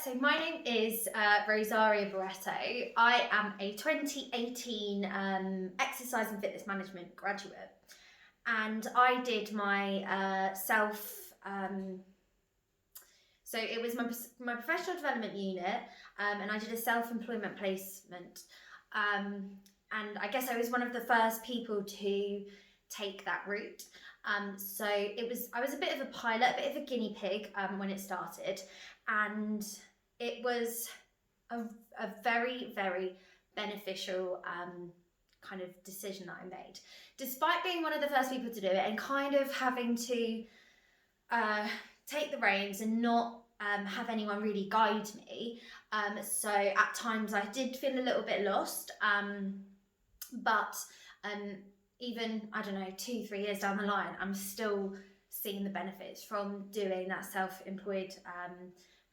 So my name is Rosaria Barreto. I am a 2018 exercise and fitness management graduate, and I did my so it was my professional development unit, and I did a self-employment placement, and I guess I was one of the first people to take that route. So I was a bit of a pilot, a bit of a guinea pig when it started, and it was a very, very beneficial kind of decision that I made. Despite being one of the first people to do it and kind of having to take the reins and not have anyone really guide me. So at times I did feel a little bit lost, but even, I don't know, 2-3 years down the line, I'm still seeing the benefits from doing that self-employed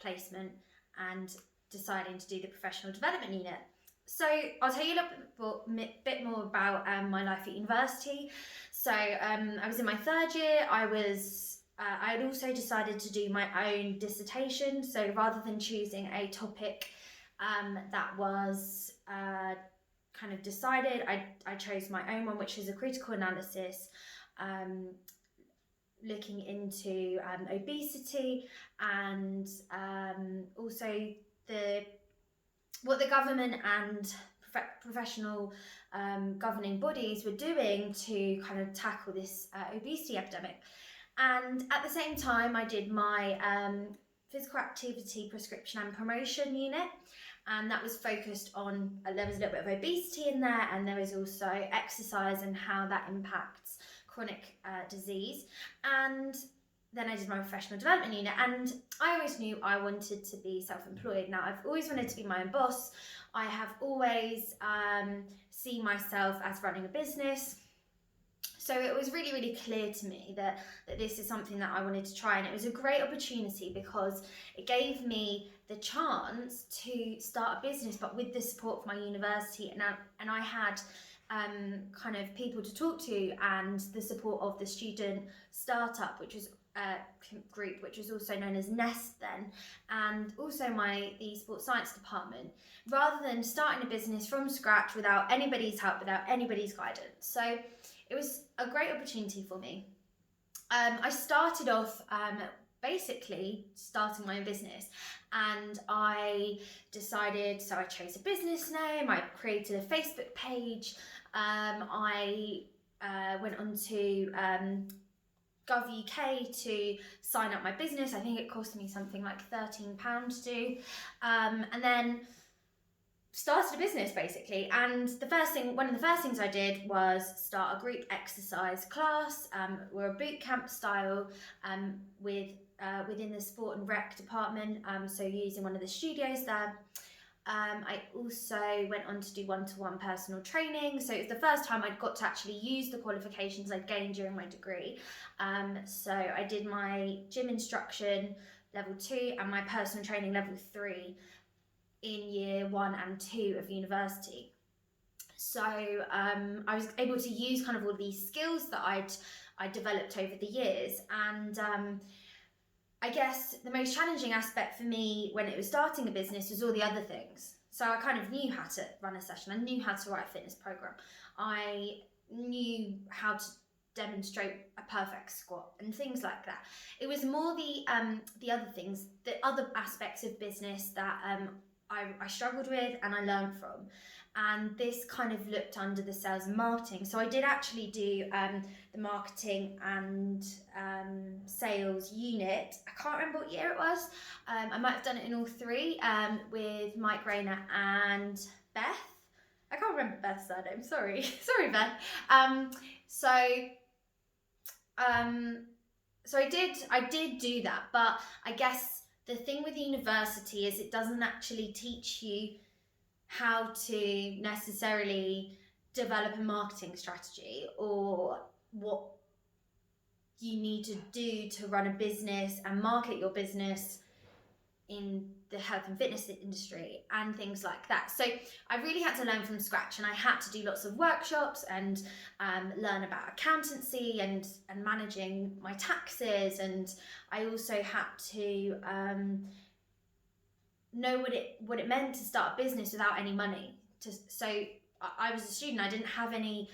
placement and deciding to do the professional development unit. So I'll tell you a little bit more about my life at university. So I was in my third year. I had also decided to do my own dissertation. So rather than choosing a topic that was kind of decided, I chose my own one, which is a critical analysis looking into obesity and also what the government and professional governing bodies were doing to kind of tackle this obesity epidemic. And at the same time, I did my physical activity prescription and promotion unit, and that was focused on, there was a little bit of obesity in there, and there was also exercise and how that impacts chronic disease. And then I did my professional development unit, and I always knew I wanted to be self-employed. Now, I've always wanted to be my own boss. I have always seen myself as running a business. So it was really, really clear to me that this is something that I wanted to try, and it was a great opportunity because it gave me the chance to start a business, but with the support of my university, and I had kind of people to talk to, and the support of the student startup, which was group, which was also known as Nest then, and also the sports science department, rather than starting a business from scratch without anybody's help, without anybody's guidance. So it was a great opportunity for me. I started off basically starting my own business, and I decided, so I chose a business name, I created a Facebook page, I went on to Gov.uk to sign up my business. I think it cost me something like £13 to do, and then started a business basically. And one of the first things I did was start a group exercise class. We're a boot camp style within the sport and rec department, so using one of the studios there. I also went on to do one-to-one personal training, so it was the first time I'd got to actually use the qualifications I'd gained during my degree. So I did my gym instruction level 2 and my personal training level 3 in year 1 and 2 of university. So I was able to use kind of all these skills that I'd developed over the years, and I guess the most challenging aspect for me when it was starting a business was all the other things. So I kind of knew how to run a session, I knew how to write a fitness program, I knew how to demonstrate a perfect squat and things like that. It was more the other things, the other aspects of business that I struggled with and I learned from, and this kind of looked under the sales and marketing. So I did actually do the marketing and sales unit. I can't remember what year it was. I might have done it in all 3 with Mike Rayner and Beth. I can't remember Beth's surname, sorry. Sorry, Beth. So I did do that, but I guess the thing with university is it doesn't actually teach you how to necessarily develop a marketing strategy or what you need to do to run a business and market your business in the health and fitness industry and things like that. So I really had to learn from scratch, and I had to do lots of workshops and learn about accountancy and managing my taxes, and I also had to know what it meant to start a business without any money. So I was a student. I didn't have any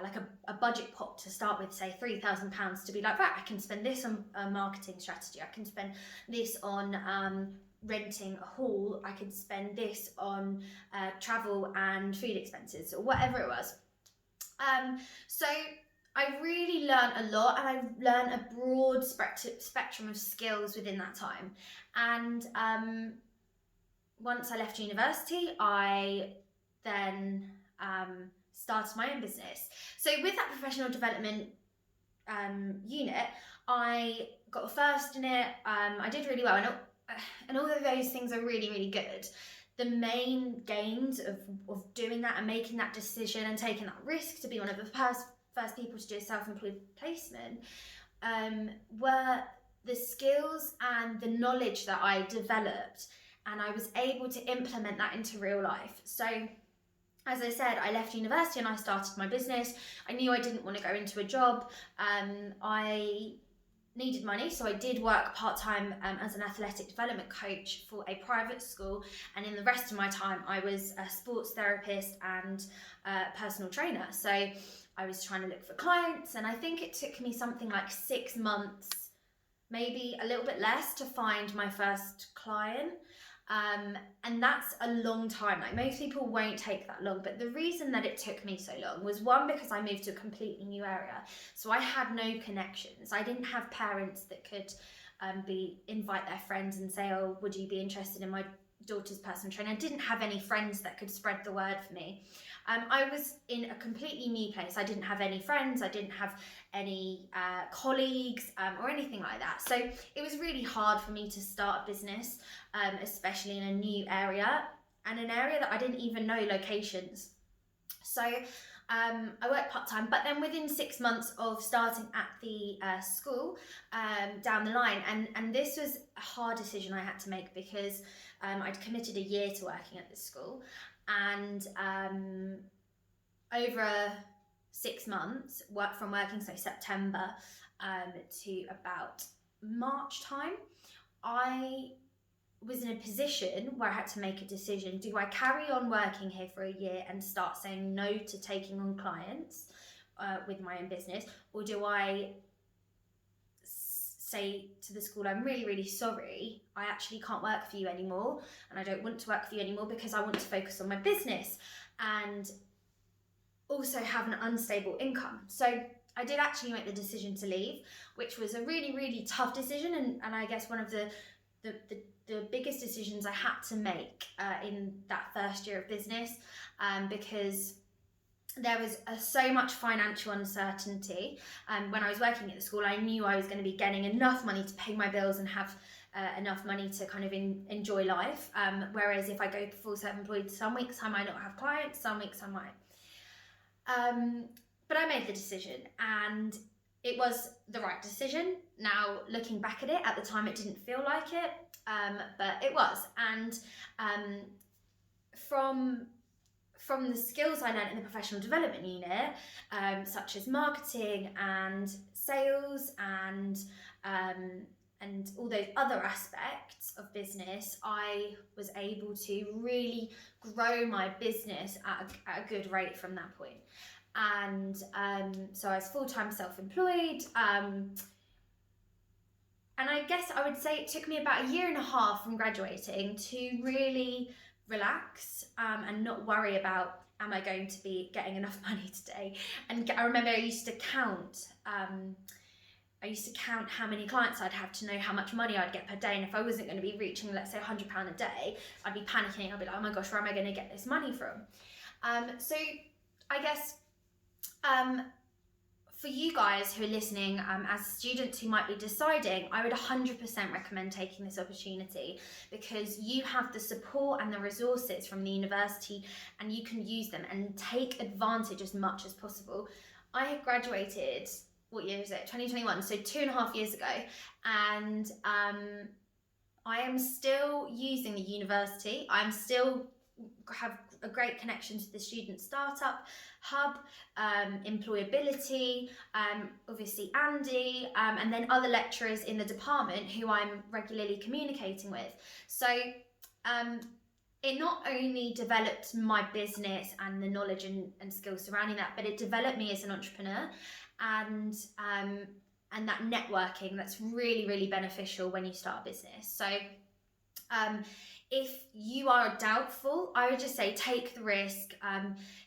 like a budget pot to start with, say £3,000 to be like, right, I can spend this on a marketing strategy. I can spend this on renting a hall. I could spend this on travel and food expenses, or whatever it was. So I really learned a lot, and I learned a broad spectrum of skills within that time. And once I left university, I then started my own business. So with that professional development unit, I got a first in it. I did really well, and all of those things are really, really good. The main gains of doing that and making that decision and taking that risk to be one of the first people to do a self-employed placement were the skills and the knowledge that I developed, and I was able to implement that into real life. So as I said, I left university and I started my business. I knew I didn't want to go into a job. I needed money, so I did work part-time as an athletic development coach for a private school, and in the rest of my time I was a sports therapist and personal trainer. So I was trying to look for clients, and I think it took me something like 6 months, maybe a little bit less, to find my first client. And that's a long time. Like, most people won't take that long, but the reason that it took me so long was, one, because I moved to a completely new area, so I had no connections. I didn't have parents that could invite their friends and say, oh, would you be interested in my daughter's personal trainer? I didn't have any friends that could spread the word for me. I was in a completely new place. I didn't have any friends. I didn't have any colleagues or anything like that. So it was really hard for me to start a business, especially in a new area, and an area that I didn't even know locations. So I worked part-time, but then within 6 months of starting at the school down the line, and this was a hard decision I had to make, because I'd committed a year to working at this school, and over 6 months, from working, so September to about March time, I was in a position where I had to make a decision. Do I carry on working here for a year and start saying no to taking on clients with my own business, or do I say to the school, I'm really, really sorry, I actually can't work for you anymore, and I don't want to work for you anymore because I want to focus on my business and also have an unstable income. So I did actually make the decision to leave, which was a really, really tough decision, and I guess one of the biggest decisions I had to make in that first year of business, because there was so much financial uncertainty. When I was working at the school, I knew I was going to be getting enough money to pay my bills and have enough money to kind of enjoy life. Whereas if I go full self-employed, some weeks I might not have clients, some weeks I might. But I made the decision, and it was the right decision. Now, looking back at it, at the time it didn't feel like it, but it was. And from the skills I learned in the professional development unit, such as marketing and sales and all those other aspects of business, I was able to really grow my business at a good rate from that point. And so I was full-time self-employed, and I guess I would say it took me about 1.5 years from graduating to really relax and not worry about, am I going to be getting enough money today? And I remember I used to count how many clients I'd have to know how much money I'd get per day, and if I wasn't going to be reaching, let's say, £100 a day, I'd be panicking. I'd be like, oh my gosh, where am I going to get this money from? So I guess for you guys who are listening, as students who might be deciding, I would 100% recommend taking this opportunity, because you have the support and the resources from the university, and you can use them and take advantage as much as possible. I had graduated, what year is it? 2021, so 2.5 years ago, and I am still using the university. I'm still have a great connection to the student startup hub, employability, obviously Andy, and then other lecturers in the department who I'm regularly communicating with. So it not only developed my business and the knowledge and skills surrounding that, but it developed me as an entrepreneur, and that networking that's really, really beneficial when you start a business. So if you are doubtful, I would just say take the risk.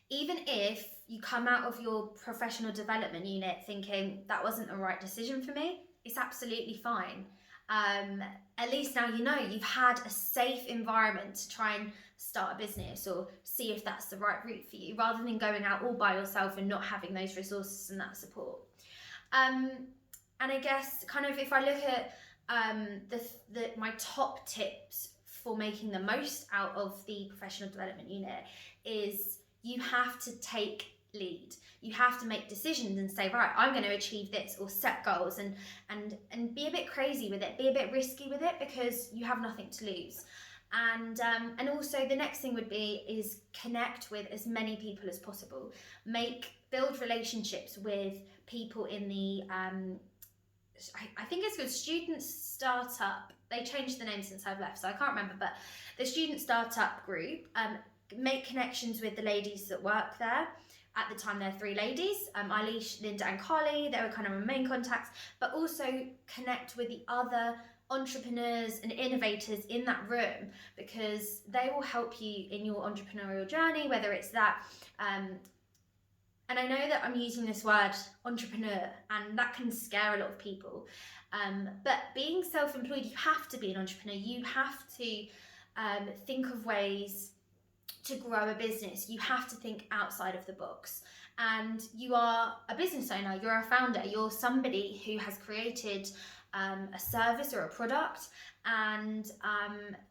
Even if you come out of your professional development unit thinking that wasn't the right decision for me, it's absolutely fine. At least now you know you've had a safe environment to try and start a business or see if that's the right route for you, rather than going out all by yourself and not having those resources and that support. And I guess kind of if I look at my top tips for making the most out of the professional development unit is you have to take lead. You have to make decisions and say, right, I'm going to achieve this, or set goals and be a bit crazy with it, be a bit risky with it, because you have nothing to lose. And also the next thing would be is connect with as many people as possible. Build relationships with people in the I think it's called Student Startup. They changed the name since I've left, so I can't remember, but the Student Startup group. Make connections with the ladies that work there. At the time, there are 3 ladies, Eilish, Linda and Carly. They were kind of my main contacts, but also connect with the other entrepreneurs and innovators in that room, because they will help you in your entrepreneurial journey, whether it's that, and I know that I'm using this word entrepreneur, and that can scare a lot of people, but being self-employed, you have to be an entrepreneur. You have to think of ways to grow a business. You have to think outside of the box, and you are a business owner, you're a founder, you're somebody who has created a service or a product, and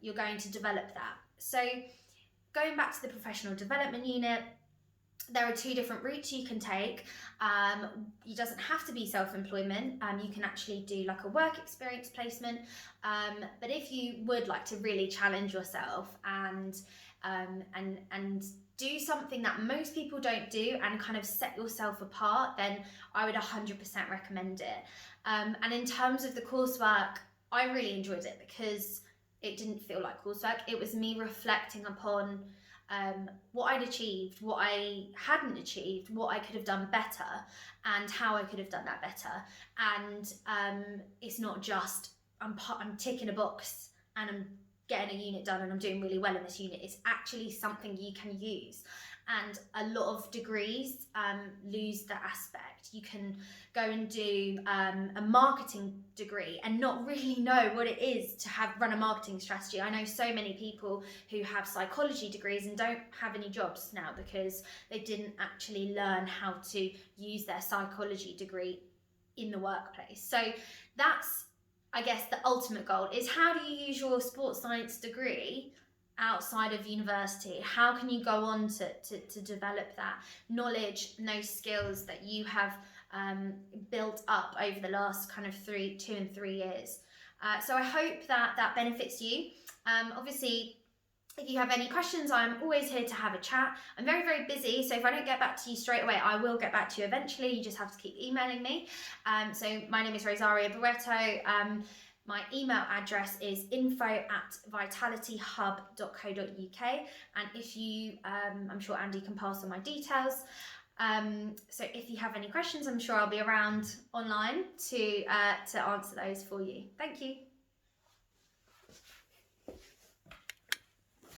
you're going to develop that. So going back to the professional development unit, there are 2 different routes you can take. It doesn't have to be self-employment. You can actually do like a work experience placement. But if you would like to really challenge yourself and do something that most people don't do and kind of set yourself apart, then I would 100% recommend it. And in terms of the coursework, I really enjoyed it because it didn't feel like coursework. It was me reflecting upon what I'd achieved, what I hadn't achieved, what I could have done better, and how I could have done that better. And it's not just I'm ticking a box and I'm getting a unit done and I'm doing really well in this unit. It's actually something you can use. And a lot of degrees lose that aspect. You can go and do a marketing degree and not really know what it is to run a marketing strategy. I know so many people who have psychology degrees and don't have any jobs now because they didn't actually learn how to use their psychology degree in the workplace. So that's, I guess, the ultimate goal is how do you use your sports science degree outside of university? How can you go on to develop that knowledge and those skills that you have built up over the last kind of 2 and 3 years? So I hope that benefits you. Obviously, if you have any questions, I'm always here to have a chat. I'm very, very busy, so if I don't get back to you straight away, I will get back to you eventually. You just have to keep emailing me. So my name is Rosaria Barreto. My email address is info@vitalityhub.co.uk, and if you, I'm sure Andy can pass on my details. So if you have any questions, I'm sure I'll be around online to answer those for you. Thank you.